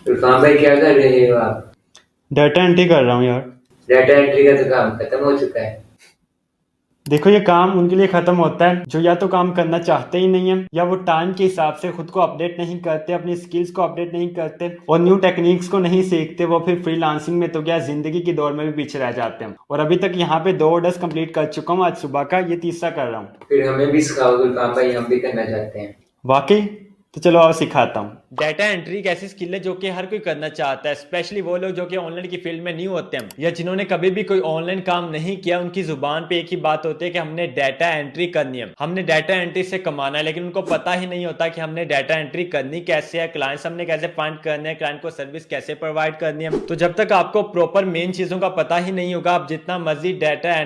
इरफान भाई क्या कर रहे हो आप? डाटा एंट्री कर रहा हूँ यार। डाटा एंट्री का तो काम खत्म हो चुका है। देखो ये काम उनके लिए खत्म होता है जो या तो काम करना चाहते ही नहीं है या वो टाइम के हिसाब से खुद को अपडेट नहीं करते, अपनी स्किल्स को अपडेट नहीं करते और न्यू टेक्निक्स को नहीं सीखते। वो फिर फ्रीलांसिंग में तो क्या जिंदगी की दौड़ में भी पीछे रह जाते हैं। और अभी तक यहाँ पे 2 ऑर्डर्स कंप्लीट कर चुका हूँ, आज सुबह का ये तीसरा कर रहा हूँ। फिर हमें भी सिखाओ इरफान भाई, हम भी करना चाहते हैं। वाकई? तो चलो आओ सिखाता हूँ। डाटा एंट्री एक ऐसी स्किल है जो कि हर कोई करना चाहता है, स्पेशली वो लोग जो कि ऑनलाइन की फील्ड में न्यू होते हैं या जिन्होंने कभी भी कोई ऑनलाइन काम नहीं किया। उनकी जुबान पे एक ही बात होती है कि हमने डाटा एंट्री करनी है, हमने डाटा एंट्री से कमाना है, लेकिन उनको पता ही नहीं होता कि हमने डाटा एंट्री करनी कैसे है, क्लाइंट्स हमने कैसे फाइंड करने हैं, क्लाइंट को सर्विस कैसे प्रोवाइड करनी है। तो जब तक आपको प्रॉपर मेन चीजों का पता ही नहीं होगा, आप जितना मर्जी डाटा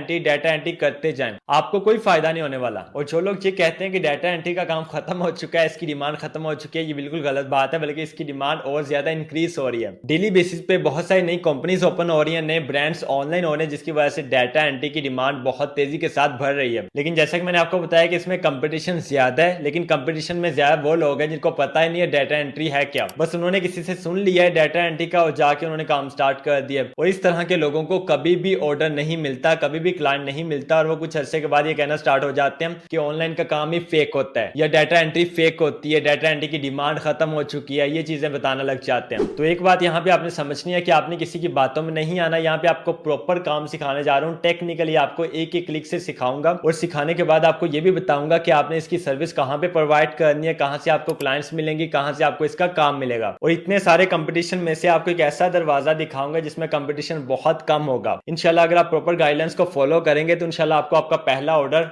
एंट्री करते जाएं, आपको कोई फायदा नहीं होने वाला। और जो लोग ये कहते हैं कि डाटा एंट्री का काम खत्म हो चुका है, इसकी डिमांड खत्म हो चुकी है, ये बिल्कुल गलत बात है, बल्कि इसकी डिमांड और ज्यादा इंक्रीज हो रही है। डेली बेसिस पे बहुत सारी नई कंपनीज ओपन हो रही है, नए ब्रांड्स ऑनलाइन हो रहे हैं, जिसकी वजह से डाटा एंट्री की डिमांड बहुत तेजी के साथ बढ़ रही है। लेकिन जैसा कि मैंने आपको बताया कि इसमें कंपटीशन ज्यादा है, लेकिन कंपटीशन में ज्यादा वो लोग हैं जिनको पता ही नहीं है डाटा एंट्री है क्या। बस उन्होंने किसी से सुन लिया है डाटा एंट्री का और जाके उन्होंने काम स्टार्ट कर दिया। और इस तरह के लोगों को कभी भी ऑर्डर नहीं मिलता, कभी भी क्लाइंट नहीं मिलता, और वो कुछ अरसे के बाद ये कहना स्टार्ट हो जाते हैं कि ऑनलाइन का काम ही फेक होता है या डाटा एंट्री फेक होती है, डाटा एंट्री की डिमांड खत्म हो चुकी है, ये चीजें बताना लग जाते हैं। तो एक बात यहाँ पे आपने समझनी है कि आपने किसी की बातों में नहीं आना। यहाँ पे आपको प्रॉपर काम सिखाने जा रहा हूँ, टेक्निकली आपको एक एक क्लिक से सिखाऊंगा और सिखाने के बाद आपको ये भी बताऊंगा कि आपने इसकी सर्विस कहाँ पे प्रोवाइड करनी है, कहाँ से आपको क्लाइंट्स मिलेंगे, कहाँ से आपको इसका काम मिलेगा। और इतने सारे कंपटीशन में से आपको एक ऐसा दरवाजा दिखाऊंगा जिसमें कंपटीशन बहुत कम होगा। इंशाल्लाह अगर आप प्रॉपर गाइडलाइंस को फॉलो करेंगे तो इंशाल्लाह आपको आपका पहला ऑर्डर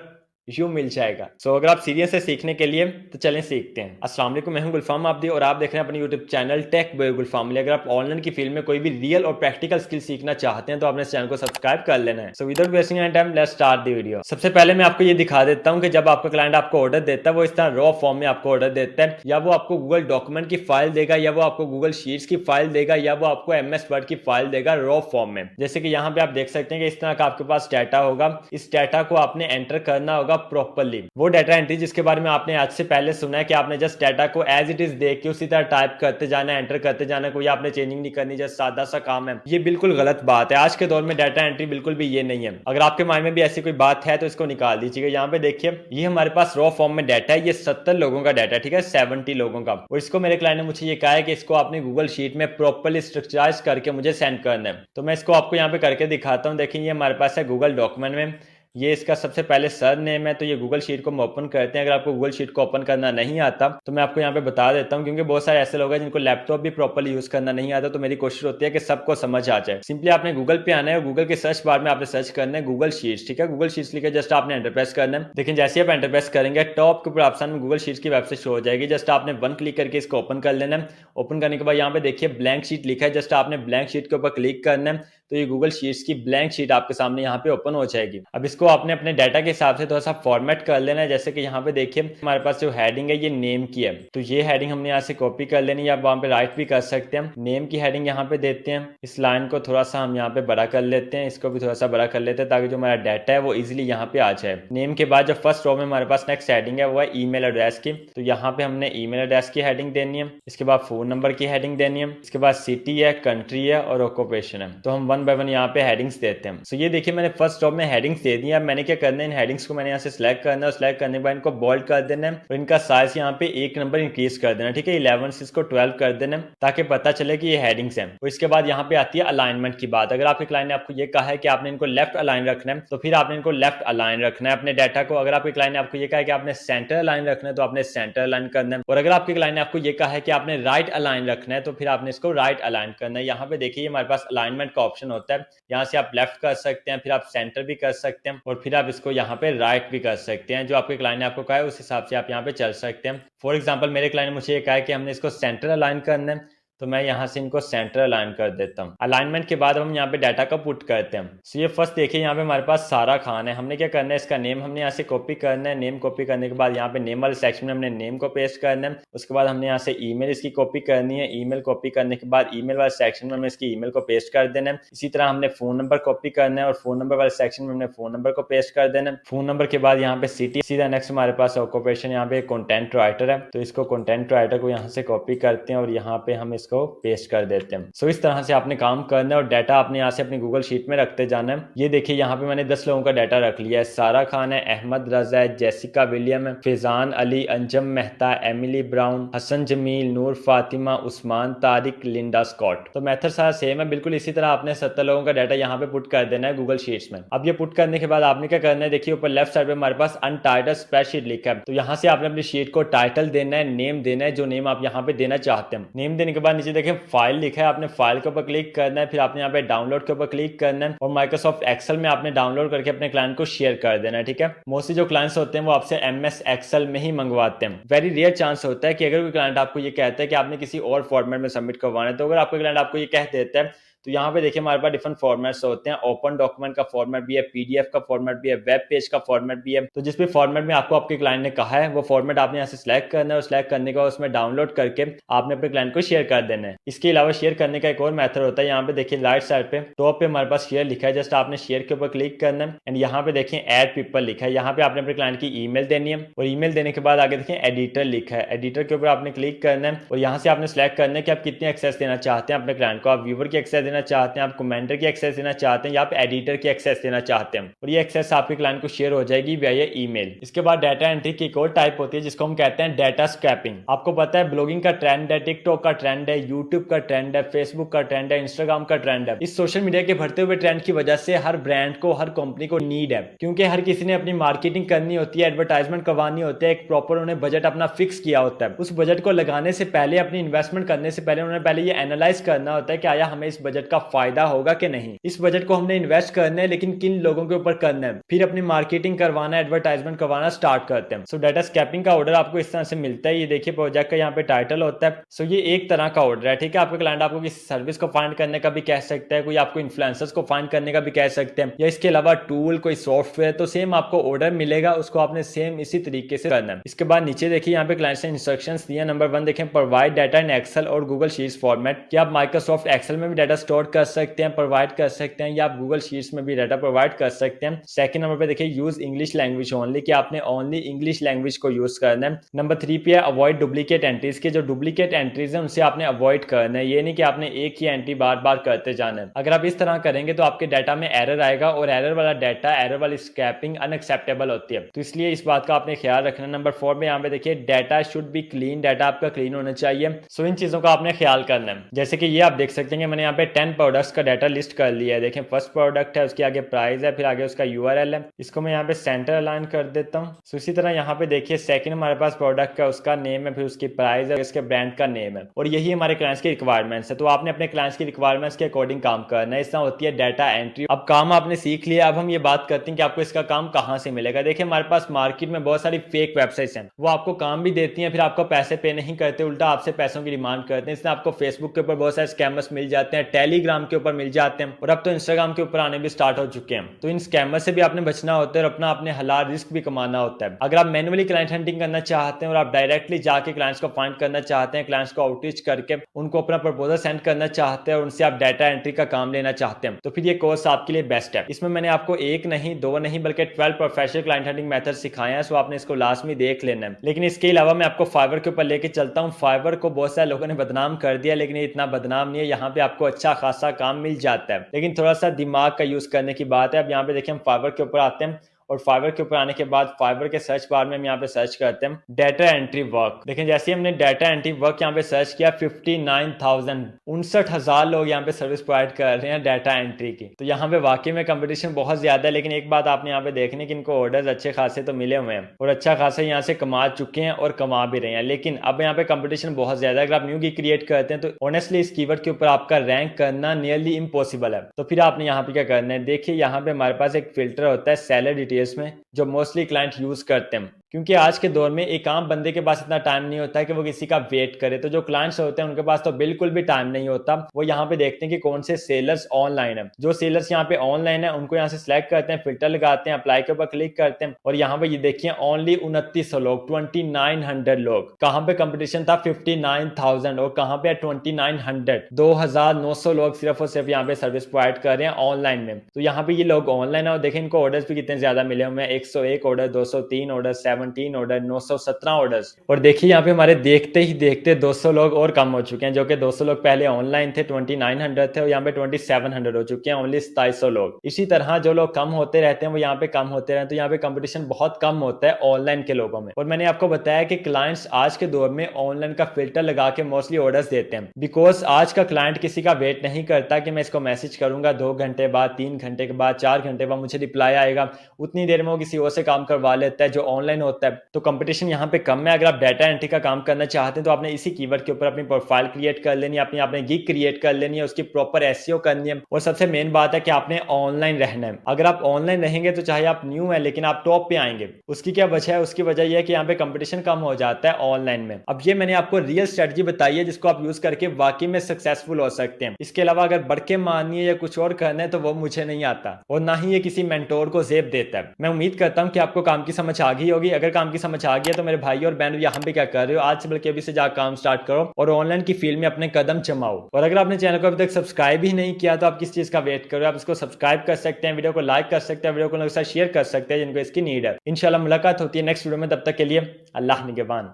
यूं मिल जाएगा। सो अगर आप सीरियस है सीखने के लिए तो चलें सीखते हैं। अस्सलाम वालेकुम, मैं हूं गुलफाम आबदी और आप देख रहे हैं अपने यूट्यूब चैनल टेक बॉय गुलफाम। अगर आप ऑनलाइन की फील्ड में कोई भी रियल और प्रैक्टिकल स्किल सीखना चाहते हैं तो आपने इस चैनल को सब्सक्राइब कर लेना है। So without wasting any time let's start the video. सबसे पहले मैं आपको ये दिखा देता हूं कि जब आपका क्लाइंट आपको ऑर्डर देता है वो इस तरह रॉ फॉर्म में आपको ऑर्डर देता है, या वो आपको गूगल डॉक्यूमेंट की फाइल देगा, या वो आपको गूगल शीट्स की फाइल देगा, या वो आपको एमएस वर्ड की फाइल देगा रॉ फॉर्म में। जैसे कि यहाँ पे आप देख सकते हैं कि इस तरह का आपके पास डाटा होगा। इस डाटा को आपने एंटर करना होगा प्रॉपरली। वो डाटा एंट्री जिसके बारे में आपने आज से पहले सुना है कि आपने जस्ट डाटा को एज इट इज देख के उसी तरह टाइप करते जाना, एंटर करते जाना, कोई आपने चेंजिंग नहीं करनी, जस्ट सादा सा काम है, ये बिल्कुल गलत बात है। आज के दौर में डाटा एंट्री बिल्कुल भी ये नहीं है। अगर आपके माइंड में भी ऐसी कोई बात है तो इसको निकाल दीजिएगा। यहाँ पे देखिए, ये हमारे पास रॉ फॉर्म में डाटा है, ये 70 लोगों का डाटा है, ठीक है, 70 लोगों का। और इसको मेरे क्लाइंट ने मुझे ये कहा है कि इसको आपने गूगल शीट में प्रॉपरली स्ट्रक्चराइज करके मुझे सेंड करना है। तो मैं इसको आपको यहाँ पे करके दिखाता हूँ। देखिए ये हमारे पास है गूगल डॉक्यूमेंट में, ये इसका सबसे पहले सर नेम है। तो ये गूगल शीट को हम ओपन करते हैं। अगर आपको गूगल शीट को ओपन करना नहीं आता तो मैं आपको यहाँ पे बता देता हूँ, क्योंकि बहुत सारे ऐसे लोग हैं जिनको लैपटॉप भी प्रॉपर्ली यूज करना नहीं आता। तो मेरी कोशिश होती है कि सबको समझ आ जाए। सिंपली आपने गूगल पे आना है, गूगल के सर्च बार में आपने सर्च करना है गूगल शीट्स, ठीक है, गूगल शीट्स लिखे जस्ट आपने एंटर प्रेस करना है। लेकिन जैसे आप एंटर प्रेस करेंगे टॉप के ऊपर ऑप्शन में गूगल शीट्स की वेबसाइट शो हो जाएगी। जस्ट आपने वन क्लिक करके इसको ओपन कर लेना है। ओपन करने के बाद यहाँ पे देखिए ब्लैंक शीट लिखा है, जस्ट आपने ब्लैंक शीट के ऊपर क्लिक करना है। तो ये गूगल शीट्स की ब्लैंक शीट आपके सामने यहाँ पे ओपन हो जाएगी। अब इसको आपने अपने डाटा के हिसाब से थोड़ा सा फॉर्मेट कर लेना है। जैसे कि यहाँ पे देखिए हमारे पास जो हेडिंग है ये नेम की है, तो ये हेडिंग हमने यहाँ से कॉपी कर लेनी है। आप वहाँ पे राइट भी कर सकते हैं, नेम की हेडिंग यहाँ पे देते हैं। इस लाइन को थोड़ा सा हम यहाँ पे बड़ा कर लेते हैं, इसको भी थोड़ा सा बड़ा कर लेते हैं ताकि जो हमारा डाटा है वो इजिली यहाँ पे आ जाए। नेम के बाद जो फर्स्ट रो में हमारे पास नेक्स्ट हेडिंग है वो है ईमेल एड्रेस की। तो यहाँ पे हमने ईमेल एड्रेस की हेडिंग देनी है। इसके बाद फोन नंबर की हेडिंग देनी है। इसके बाद सिटी है, कंट्री है और ऑक्यूपेशन है। तो हम वन बाय वन यहाँ पे हेडिंग्स देते हैं। सो ये देखिए मैंने फर्स्ट जॉब में हेडिंग्स दे दी है। मैंने क्या करना है, इन हेडिंग्स को मैंने यहाँ से सिलेक्ट करना है और सिलेक्ट करने के बाद इनको बोल्ड कर देना है और इनका साइज यहाँ पे एक नंबर इंक्रीज कर देना, ठीक है, 11 से इसको 12 कर देना ताकि पता चले कि ये हेडिंग्स हैं। और इसके बाद यहाँ पे आती है अलाइनमेंट की बात। अगर आपके क्लाइंट ने आपको ये कहा है कि आपने इनको लेफ्ट अलाइन रखना है तो फिर आपने इनको लेफ्ट अलाइन रखना है अपने डाटा को। अगर आपके क्लाइंट ने आपको ये कहा है कि आपने सेंटर अलाइन रखना है तो आपने सेंटर अलाइन करना है। और अगर आपके क्लाइंट ने आपको ये कहा है कि आपने राइट अलाइन रखना है तो फिर आपने इसको राइट अलाइन करना है। यहाँ पे देखिए हमारे पास अलाइनमेंट का ऑप्शन होता है, यहाँ से आप लेफ्ट कर सकते हैं, फिर आप सेंटर भी कर सकते हैं और फिर आप इसको यहाँ पे राइट भी कर सकते हैं। जो आपके क्लाइंट ने आपको कहा है उस हिसाब से आप यहाँ पे चल सकते हैं। फॉर एग्जाम्पल मेरे क्लाइंट ने मुझे ये कहा है कि हमने इसको सेंटर अलाइन करना है, तो मैं यहाँ से इनको सेंटर अलाइन कर देता हूँ। अलाइनमेंट के बाद हम यहाँ पे डाटा का पुट करते हैं। सो ये फर्स्ट देखिए यहाँ पे हमारे पास सारा खान है। हमने क्या करना है, इसका नेम हमने यहाँ से कॉपी करना है। नेम कॉपी करने के बाद यहाँ पे नेम वाले सेक्शन में हमने नेम को पेस्ट करना है। उसके बाद हमने यहाँ से ईमेल इसकी कॉपी करनी है। ईमेल कॉपी करने के बाद ईमेल वाले सेक्शन में हमें इसकी ईमेल को पेस्ट कर देना है। इसी तरह हमने फोन नंबर कॉपी करना है और फोन नंबर वाले सेक्शन में हमने फोन नंबर को पेस्ट कर देना है। फोन नंबर के बाद यहाँ पे सिटी। सीधा नेक्स्ट हमारे पास ऑक्यूपेशन, यहाँ पे कंटेंट राइटर है, तो इसको कंटेंट राइटर को यहाँ से कॉपी करते हैं और यहाँ पे हम इसको उसको पेस्ट कर देते हैं। सो इस तरह से आपने काम करना है और डाटा आपने यहाँ से अपनी गूगल शीट में रखते जाना है। ये देखिए यहाँ पे मैंने 10 लोगों का डाटा रख लिया है। सारा खान है, अहमद रजा है, जेसिका विलियम है, फैजान अली, अंजम मेहता, एमिली ब्राउन, हसन जमील, नूर फातिमा, उस्मान तारिक, लिंडा स्कॉट। तो मेथड सारा सेम है बिल्कुल इसी तरह आपने 70 लोगों का डाटा यहाँ पे पुट कर देना है गूगल शीट्स में। अब ये पुट करने के बाद आपने क्या करना है, देखिए ऊपर लेफ्ट साइड पे हमारे पास अनटाइटल्ड स्प्रेडशीट लिखा है। तो यहाँ से आपने अपनी शीट को टाइटल देना है, नेम देना है, जो नेम आप यहाँ पे देना चाहते हैं। नेम देने के बाद नीचे देखें फाइल लिखा है, आपने फाइल के ऊपर क्लिक करना है, फिर आपने यहाँ पे डाउनलोड के ऊपर क्लिक करना है और माइक्रोसॉफ्ट एक्सेल में आपने डाउनलोड करके अपने क्लाइंट को शेयर कर देना है। ठीक है, मोस्टली जो क्लाइंट्स होते हैं वो आपसे MS एक्सेल में ही मंगवाते हैं। वेरी रेयर चांस होता है कि अगर कोई क्लाइंट आपको ये कहता है कि आपने किसी और फॉर्मेट में सबमिट करवाना है, तो अगर आपका क्लाइंट आपको ये कह देता है तो यहाँ पे देखिए हमारे पास डिफरेंट फॉर्मेट्स होते हैं। ओपन डॉक्यूमेंट का फॉर्मेट भी है, PDF का फॉर्मेट भी है, वेब पेज का फॉर्मेट भी है। तो जिस भी फॉर्मेट में आपको आपके क्लाइंट ने कहा है वो फॉर्मेट आपने यहाँ से सिलेक्ट करना है और सिलेक्ट करने के बाद उसमें डाउनलोड करके आपने अपने क्लाइंट को शेयर कर देना है। इसके अलावा शेयर करने का एक और मेथड होता है, यहाँ पे देखिए राइट साइड पे टॉप पे हमारे पास शेयर लिखा है, जस्ट आपने शेयर के ऊपर क्लिक करना है एंड यहाँ पे देखिए ऐड पीपल लिखा है। यहाँ पे आपने अपने क्लाइंट की ईमेल देनी है और ईमेल देने के बाद आगे देखिए एडिटर लिखा है, एडिटर के ऊपर आपने क्लिक करना है और यहाँ से आपने सिलेक्ट करना है कि आप कितनी एक्सेस देना चाहते हैं अपने क्लाइंट को। आप व्यूअर की एक्सेस देना चाहते हैं, आप कमेंटर की एक्सेस देना चाहते हैं या आप एडिटर की एक्सेस देना चाहते हैं और ये एक्सेस आपके क्लाइंट को शेयर हो जाएगी वाया ईमेल। इसके बाद डाटा एंट्री की एक और टाइप होती है जिसको हम कहते हैं डाटा स्क्रैपिंग। आपको पता है ब्लॉगिंग का ट्रेंड है, टिकटॉक का ट्रेंड है, यूट्यूब का ट्रेंड है, फेसबुक का ट्रेंड है, इंस्टाग्राम का ट्रेंड है। इस सोशल मीडिया के बढ़ते हुए ट्रेंड की वजह से हर ब्रांड को, हर कंपनी को नीड है, क्योंकि हर किसी ने अपनी मार्केटिंग करनी होती है, एडवर्टाइजमेंट करवानी होती है, एक प्रॉपर उन्हें बजट अपना फिक्स किया होता है। उस बजट को लगाने से पहले, अपनी इन्वेस्टमेंट करने से पहले उन्हें पहले ये एनालाइज करना होता है कि आया हमें इस बजट का फायदा होगा कि नहीं, इस बजट को हमने इन्वेस्ट करना है लेकिन किन लोगों के ऊपर करना है, फिर अपनी मार्केटिंग करवाना, एडवर्टाइजमेंट करवाना स्टार्ट करते हैं। सो डाटा स्क्रैपिंग का ऑर्डर आपको इस तरह से मिलता है। ये देखिए प्रोजेक्ट का यहाँ पे टाइटल होता है। सो ये एक तरह का ऑर्डर है, ठीक है। आपका क्लाइंट आपको किसी सर्विस को फाइंड करने का भी कह सकता है, कोई आपको इन्फ्लुएंसर्स को फाइंड करने का भी कह सकते हैं, या इसके अलावा टूल, कोई सॉफ्टवेयर, तो सेम आपको ऑर्डर मिलेगा, उसको आपने सेम इसी तरीके से करना है। इसके बाद नीचे देखिए यहाँ पे क्लाइंट ने इंस्ट्रक्शंस दिया। नंबर 1 देखें, प्रोवाइड डाटा इन एक्सेल और गूगल शीट्स फॉर्मेट, कि आप माइक्रोसॉफ्ट एक्सेल में भी डाटा स्टोर कर सकते हैं, प्रोवाइड कर सकते हैं, या आप गूगल शीट्स में भी डाटा प्रोवाइड कर सकते हैं। सेकंड नंबर पे देखिए यूज इंग्लिश लैंग्वेज ओनली, कि आपने ओनली इंग्लिश लैंग्वेज को यूज करना है। नंबर 3 पे अवॉइड डुप्लीकेट एंट्रीज, के जो डुप्लीकेट एंट्रीज है उनसे आपने अवॉइड करना है। ये नहीं कि आपने एक ही एंट्री बार बार करते जाना है। अगर आप इस तरह करेंगे तो आपके डाटा में एरर आएगा और एरर वाला डाटा, एरर वाली स्क्रैपिंग अनएक्सेप्टेबल होती है, तो इसलिए इस बात का आपने ख्याल रखना। नंबर 4 में यहाँ पे देखिए data should be clean, data आपका क्लीन होना चाहिए। सो इन चीजों का आपने ख्याल करना है। जैसे कि ये आप देख सकते हैं मैंने यहाँ पे 10 प्रोडक्ट्स का डाटा लिस्ट कर लिया है। देखें फर्स्ट प्रोडक्ट है, उसके आगे प्राइस है, फिर आगे उसका URL है, इसको मैं यहाँ पे सेंटर अलाइन कर देता हूँ। सो इसी तरह यहाँ पे देखिए सेकंड हमारे पास प्रोडक्ट का उसका नेम है, फिर उसकी प्राइस है, इसके ब्रांड का नेम है, और यही हमारे क्लाइंट्स की रिक्वायरमेंट्स है। तो आपने अपने क्लाइंट्स की रिक्वायरमेंट्स के अकॉर्डिंग काम करना है। इस तरह होती है डाटा एंट्री। अब काम आपने सीख लिया, अब हम ये बात करते हैं कि आपको इसका काम कहाँ से मिलेगा। देखिए हमारे पास मार्केट में बहुत सारी फेक वेबसाइट्स हैं, वो आपको काम भी देती हैं, फिर आपको पैसे पे नहीं करते, उल्टा आपसे पैसों की डिमांड करते हैं। इसलिए आपको फेसबुक के ऊपर बहुत सारे स्कैमर्स मिल जाते हैं, टेलीग्राम के ऊपर मिल जाते हैं, और अब तो इंस्टाग्राम के ऊपर आने भी स्टार्ट हो चुके हैं। तो इन स्कैमर से भी आपने बचना होता है और अपना अपने हलाल रिस्क भी कमाना होता है। अगर आप मैनुअली क्लाइंट हंटिंग करना चाहते हैं और आप डायरेक्टली जाके क्लाइंट्स को फाइंड करना चाहते हैं, क्लाइंट्स को आउटरीच करके उनको अपना प्रपोजल सेंड करना चाहते हैं और उनसे आप डाटा एंट्री का काम लेना चाहते हैं, तो फिर ये कोर्स आपके लिए बेस्ट है। इसमें मैंने आपको एक नहीं, दो नहीं, बल्कि 12 प्रोफेशनल क्लाइंट हंटिंग मेथड सिखाए हैं। सो आपने इसको लास्ट में देख लेना है। लेकिन इसके अलावा मैं आपको फाइवर के ऊपर लेके चलता हूँ। फाइवर को बहुत सारे लोगों ने बदनाम कर दिया, लेकिन ये इतना बदनाम नहीं है। यहाँ पे आपको अच्छा खासा काम मिल जाता है, लेकिन थोड़ा सा दिमाग का यूज करने की बात है। अब यहाँ पे देखिए हम फाइवर के ऊपर आते हैं, और फाइवर के ऊपर आने के बाद फाइवर के सर्च बार में हम यहाँ पे सर्च करते हैं डाटा एंट्री वर्क। देखें जैसे हमने डाटा एंट्री वर्क यहाँ पे सर्च किया, 59,000 लोग यहाँ पे सर्विस प्रोवाइड कर रहे हैं डाटा एंट्री की। तो यहाँ पे वाकई में कंपटीशन बहुत ज्यादा है, लेकिन एक बात आपने यहाँ पे देखने की इनको ऑर्डर्स अच्छे खासे तो मिले हुए हैं और अच्छा खासा यहाँ से कमा चुके हैं और कमा भी रहे हैं। लेकिन अब यहाँ पे कंपटीशन बहुत ज्यादा है। अगर आप न्यू की क्रिएट करते हैं तो ऑनेस्टली इस कीवर्ड के ऊपर आपका रैंक करना नियरली इम्पॉसिबल है। तो फिर आपने यहाँ पे क्या करना है, देखिए यहाँ पे हमारे पास एक फिल्टर होता है सेलर डिटेल्स में, जो मोस्टली क्लाइंट यूज करते हैं, क्योंकि आज के दौर में एक आम बंदे के पास इतना टाइम नहीं होता है कि वो किसी का वेट करे। तो जो क्लाइंट्स होते हैं उनके पास तो बिल्कुल भी टाइम नहीं होता। वो यहाँ पे देखते हैं कि कौन से सेलर्स ऑनलाइन है। जो सेलर्स यहाँ पे ऑनलाइन है उनको यहाँ से सिलेक्ट करते हैं, फिल्टर लगाते हैं, अप्लाई के ऊपर क्लिक करते हैं, और यहाँ पे ये देखिए ओनली 2900 लोग, 2900 लोग। कहाँ पे कंपटीशन था 59,000 और कहाँ पे 2900, 2900 लोग सिर्फ और सिर्फ यहाँ पे सर्विस प्रोवाइड कर रहे हैं ऑनलाइन में। तो यहाँ पे ये लोग ऑनलाइन है और देखें इनको ऑर्डर्स भी कितने ज्यादा मिले हुए हैं। एक 101 ऑर्डर, 203 ऑर्डर, 17 ऑर्डर, 917 ऑर्डर्स। और देखिए यहाँ पे हमारे देखते ही देखते 200 लोग और कम हो चुके हैं, जो कि 200 लोग पहले ऑनलाइन थे, 2900 थे, और यहाँ पे 2700 हो चुके हैं, ओनली 2700 लोग। इसी तरह जो लोग कम होते रहते हैं वो यहाँ पे कम होते रहते हैं, तो यहाँ पे कंपटीशन बहुत कम होता है ऑनलाइन के लोगों में। और मैंने आपको बताया कि क्लाइंट्स आज के दौर में ऑनलाइन का फिल्टर लगा के मोस्टली ऑर्डर्स देते हैं, बिकॉज आज का क्लाइंट किसी का वेट नहीं करता कि मैं इसको मैसेज करूंगा 2 घंटे बाद, 3 घंटे के बाद, 4 घंटे बाद मुझे रिप्लाई आएगा, उतनी देर में वो किसी और से काम करवा लेता है जो ऑनलाइन होता है। तो कंपटीशन यहाँ पे कम है। अगर आप डाटा एंट्री का काम करना चाहते हैं तो आपने इसी कीवर्ड के ऊपर अपनी प्रोफाइल क्रिएट कर लेनी है, अपनी आपने गिग क्रिएट कर लेनी है, उसकी प्रॉपर एसईओ करनी है, और सबसे मेन बात है कि आपने ऑनलाइन रहना है। अगर आप ऑनलाइन रहेंगे तो चाहे आप न्यू है लेकिन आप टॉप पे आएंगे। उसकी क्या वजह है? उसकी वजह यह है कि यहाँ पे कंपटीशन कम हो जाता है ऑनलाइन में। अब ये मैंने आपको रियल स्ट्रेटजी बताई है जिसको आप यूज करके वाकई में सक्सेसफुल हो सकते हैं। इसके अलावा अगर बढ़ के मानिए या कुछ और करना है तो वो मुझे नहीं आता, और ना ही ये किसी मेंटोर को जेब देता है। मैं उम्मीद करता हूँ कि आपको काम की समझ आ गई होगी। अगर काम की समझ आ गई है तो मेरे भाई और बहन यहाँ पे क्या कर रहे हो, आज से बल्कि अभी से जाकर काम स्टार्ट करो और ऑनलाइन की फील्ड में अपने कदम जमाओ। और अगर आपने चैनल को अभी तक सब्सक्राइब ही नहीं किया तो आप किस चीज का वेट करो, आप इसको सब्सक्राइब कर सकते हैं, वीडियो को लाइक कर सकते हैं, वीडियो को लोगों के साथ शेयर कर सकते हैं जिनको इसकी नीड है। इंशाल्लाह मुलाकात होती है नेक्स्ट वीडियो में, तब तक के लिए अल्लाह निगहबान।